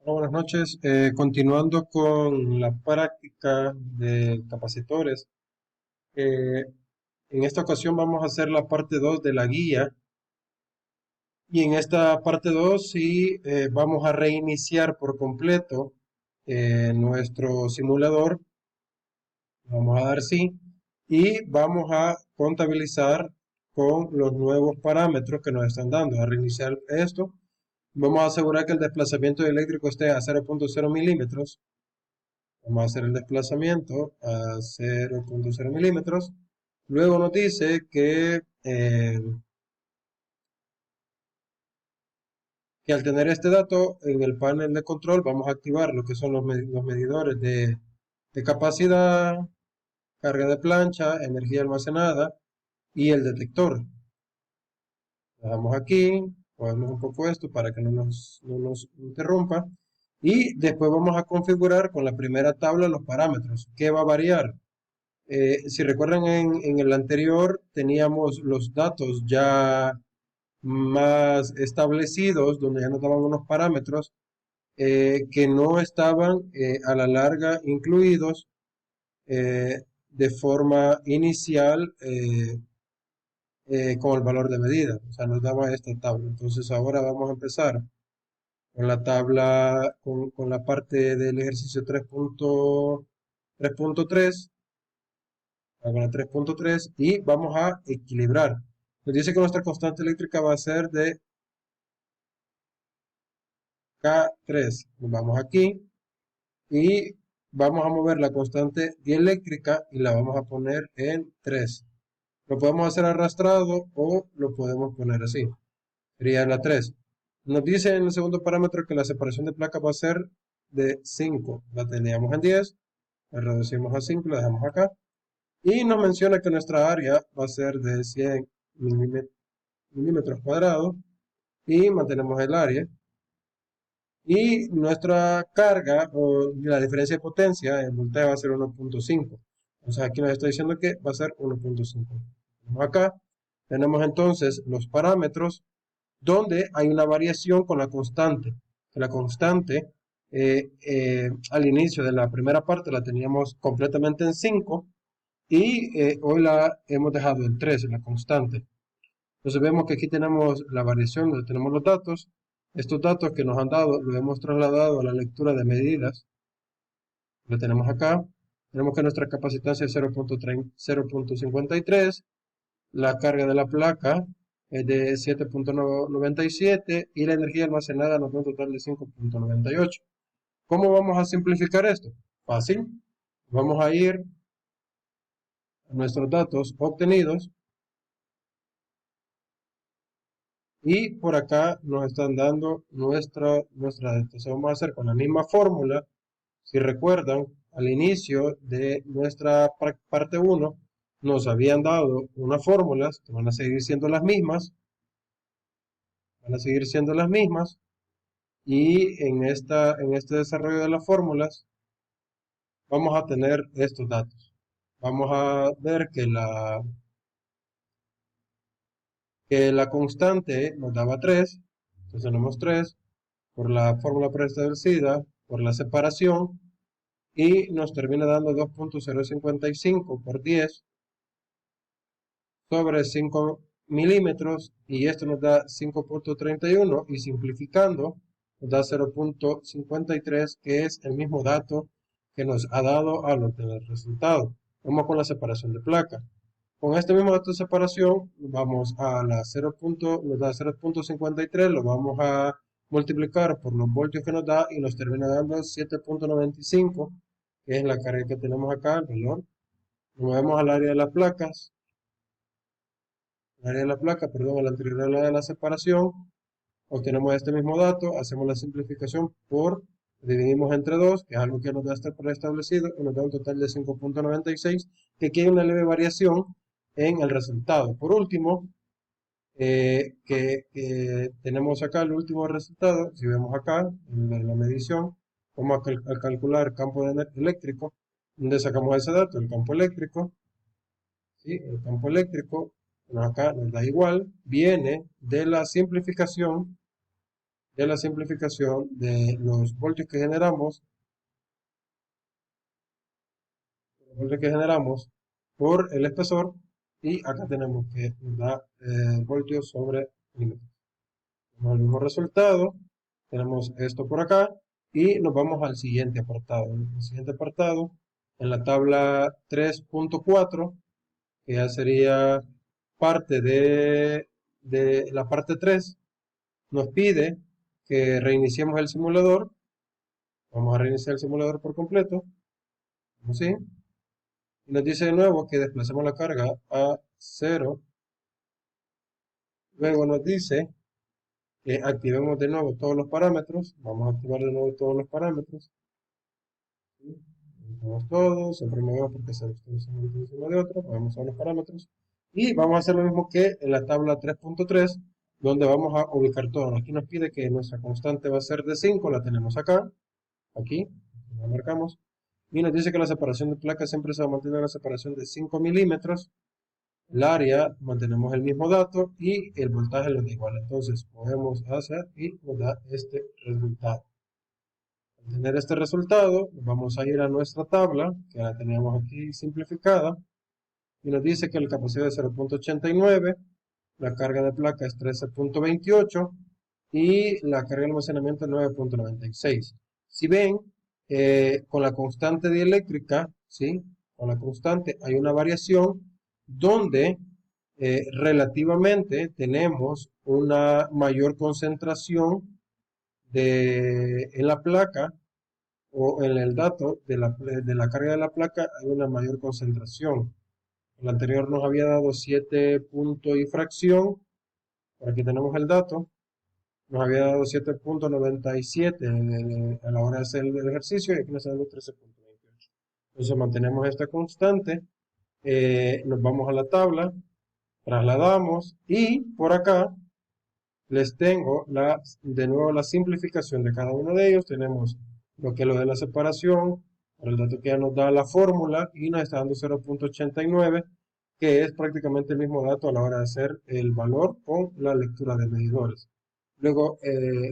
Buenas noches. Continuando con la práctica de capacitores, eh, en esta ocasión vamos a hacer la parte 2 de la guía y en esta parte 2 sí vamos a reiniciar por completo nuestro simulador. Vamos a dar sí y vamos a contabilizar con los nuevos parámetros que nos están dando. A reiniciar esto, vamos a asegurar que el desplazamiento eléctrico esté a 0.0 milímetros. Vamos a hacer el desplazamiento a 0.0 milímetros. Luego nos dice que al tener este dato en el panel de control vamos a activar lo que son los medidores de capacidad, carga de plancha, energía almacenada y el detector. Le damos aquí, movemos un poco esto para que no nos interrumpa. Y después vamos a configurar con la primera tabla los parámetros. ¿Qué va a variar? Si recuerdan en el anterior teníamos los datos ya más establecidos, donde ya nos daban unos parámetros que no estaban a la larga incluidos de forma inicial con el valor de medida. O sea, nos daba esta tabla. Entonces ahora vamos a empezar con la tabla, con la parte del ejercicio 3.3 con la 3.3 y vamos a equilibrar. Nos dice que nuestra constante eléctrica va a ser de K3. Nos vamos aquí y vamos a mover la constante dieléctrica y la vamos a poner en 3. Lo podemos hacer arrastrado o lo podemos poner así. Sería la 3. Nos dice en el segundo parámetro que la separación de placas va a ser de 5. La teníamos en 10. La reducimos a 5 y la dejamos acá. Y nos menciona que nuestra área va a ser de 100 milímetros cuadrados y mantenemos el área. Y nuestra carga o la diferencia de potencia en voltaje va a ser 1.5. Entonces aquí nos está diciendo que va a ser 1.5. Acá tenemos entonces los parámetros donde hay una variación con la constante. La constante al inicio de la primera parte la teníamos completamente en 5 y hoy la hemos dejado en 3, en la constante. Entonces vemos que aquí tenemos la variación donde tenemos los datos. Estos datos que nos han dado los hemos trasladado a la lectura de medidas. Lo tenemos acá. Tenemos que nuestra capacitancia es 0.53. La carga de la placa es de 7.97 y la energía almacenada nos da un total de 5.98. ¿Cómo vamos a simplificar esto? Fácil. Vamos a ir a nuestros datos obtenidos. Y por acá nos están dando nuestra entonces vamos a hacer con la misma fórmula. Si recuerdan, al inicio de nuestra parte 1 nos habían dado unas fórmulas que van a seguir siendo las mismas. Van a seguir siendo las mismas. Y en este desarrollo de las fórmulas vamos a tener estos datos. Vamos a ver que la constante nos daba 3. Entonces tenemos 3 por la fórmula preestablecida, por la separación, y nos termina dando 2.055 por 10 sobre 5 milímetros, y esto nos da 5.31 y simplificando nos da 0.53, que es el mismo dato que nos ha dado al obtener el resultado. Vamos con la separación de placa. Con este mismo dato de separación, vamos a la 0. Nos da 0.53, lo vamos a multiplicar por los voltios que nos da y nos termina dando 7.95, que es la carga que tenemos acá, el valor. Nos movemos al área de las placas, perdón, a la anterior a la de la separación, obtenemos este mismo dato, hacemos la simplificación dividimos entre 2, que es algo que nos da este preestablecido, y nos da un total de 5.96, que aquí hay una leve variación en el resultado. Por último, que tenemos acá el último resultado. Si vemos acá en la medición, vamos a calcular campo eléctrico, donde sacamos ese dato, el campo eléctrico. ¿Sí? El campo eléctrico, acá nos da igual, viene de la simplificación de la simplificación de los voltios que generamos, por el espesor, y acá tenemos que nos da voltios sobre milímetros. Tenemos el mismo resultado, tenemos esto por acá, y nos vamos al siguiente apartado. En el siguiente apartado, en la tabla 3.4, que ya sería parte de la parte 3, nos pide que reiniciemos el simulador. Vamos a reiniciar el simulador por completo, como así, y nos dice de nuevo que desplacemos la carga a 0. Luego nos dice que activemos de nuevo todos los parámetros. Vamos a activar de nuevo todos los parámetros. ¿Sí? Activamos todos, siempre movemos porque se está encima de otro. Vamos a los parámetros. Y vamos a hacer lo mismo que en la tabla 3.3, donde vamos a ubicar todo. Aquí nos pide que nuestra constante va a ser de 5, la tenemos acá, aquí, la marcamos. Y nos dice que la separación de placas siempre se va a mantener la separación de 5 milímetros. El área mantenemos el mismo dato y el voltaje lo da igual. Entonces podemos hacer y nos da este resultado. Al tener este resultado, vamos a ir a nuestra tabla, que la teníamos aquí simplificada, y nos dice que la capacidad es 0.89, la carga de placa es 13.28 y la carga de almacenamiento es 9.96. Si ven, con la constante dieléctrica, ¿sí? Con la constante hay una variación donde relativamente tenemos una mayor concentración en la placa o en el dato de la carga de la placa hay una mayor concentración. El anterior nos había dado 7 puntos y fracción, por aquí tenemos el dato, nos había dado 7.97 a la hora de hacer el ejercicio y aquí nos ha dado 13.28. Entonces mantenemos esta constante, nos vamos a la tabla, trasladamos y por acá les tengo de nuevo la simplificación de cada uno de ellos. Tenemos lo que es lo de la separación, por el dato que ya nos da la fórmula y nos está dando 0.89, que es prácticamente el mismo dato a la hora de hacer el valor con la lectura de medidores. Luego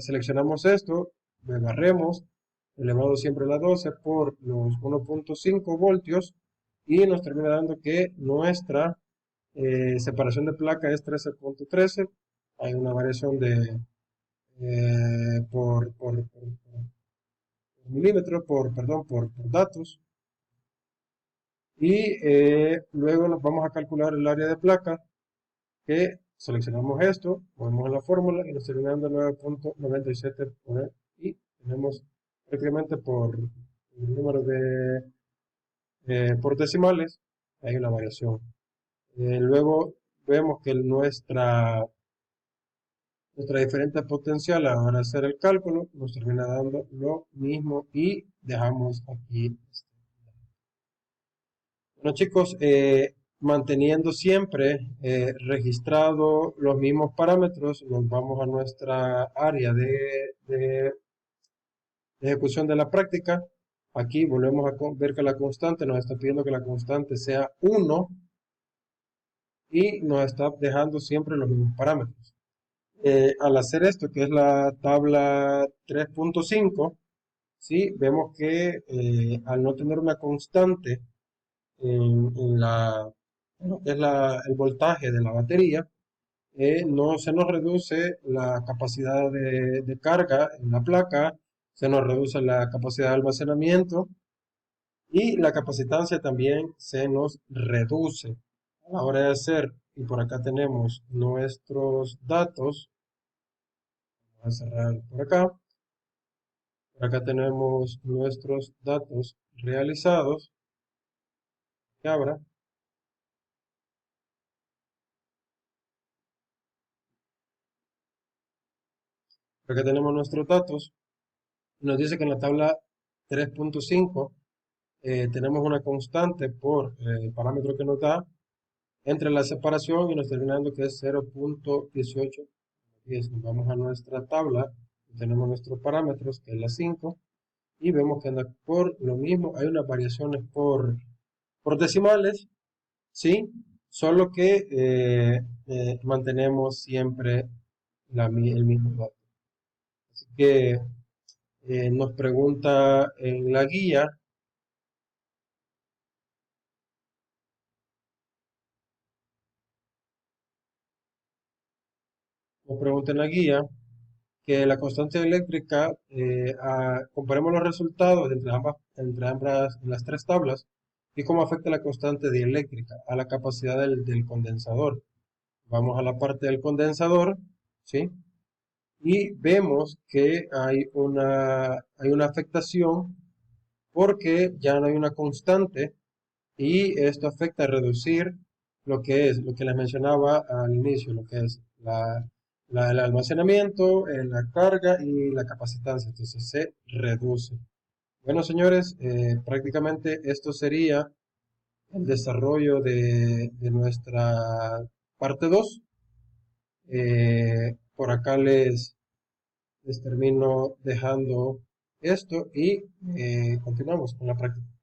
seleccionamos esto, le barremos, elevado siempre a la 12 por los 1.5 voltios y nos termina dando que nuestra separación de placa es 13.13. Hay una variación de por milímetro, por datos. Y luego nos vamos a calcular el área de placa, que seleccionamos esto, ponemos en la fórmula y nos termina dando 9.97 y tenemos prácticamente por el número de por decimales, hay una variación. Luego vemos que nuestra diferente potencial a la hora de hacer el cálculo nos termina dando lo mismo y dejamos aquí. Bueno chicos, manteniendo siempre registrado los mismos parámetros, nos vamos a nuestra área de ejecución de la práctica. Aquí volvemos a ver que la constante nos está pidiendo que la constante sea 1 y nos está dejando siempre los mismos parámetros. Al hacer esto, que es la tabla 3.5, ¿sí? Vemos que al no tener una constante en lo que es el voltaje de la batería, no se nos reduce la capacidad de carga en la placa, se nos reduce la capacidad de almacenamiento y la capacitancia también se nos reduce. A la hora de hacer, y por acá tenemos nuestros datos, vamos a cerrar por acá. Por acá tenemos nuestros datos realizados. Que abra. Por acá tenemos nuestros datos. Nos dice que en la tabla 3.5 tenemos una constante por el parámetro que nos da entre la separación y nos termina dando que es 0.18. Nos vamos a nuestra tabla. Tenemos nuestros parámetros, que es la 5. Y vemos que anda por lo mismo. Hay unas variaciones por decimales, ¿sí? Solo que mantenemos siempre el mismo dato. que nos pregunta en la guía, nos pregunta en la guía que la constante eléctrica, comparemos los resultados entre ambas, en las tres tablas, y cómo afecta la constante dieléctrica a la capacidad del condensador. Vamos a la parte del condensador, ¿sí? Y vemos que hay una afectación porque ya no hay una constante y esto afecta a reducir lo que les mencionaba al inicio, lo que es el almacenamiento, la carga y la capacitancia. Entonces se reduce. Bueno, señores, prácticamente esto sería el desarrollo de nuestra parte 2. Por acá les termino dejando esto y continuamos con la práctica.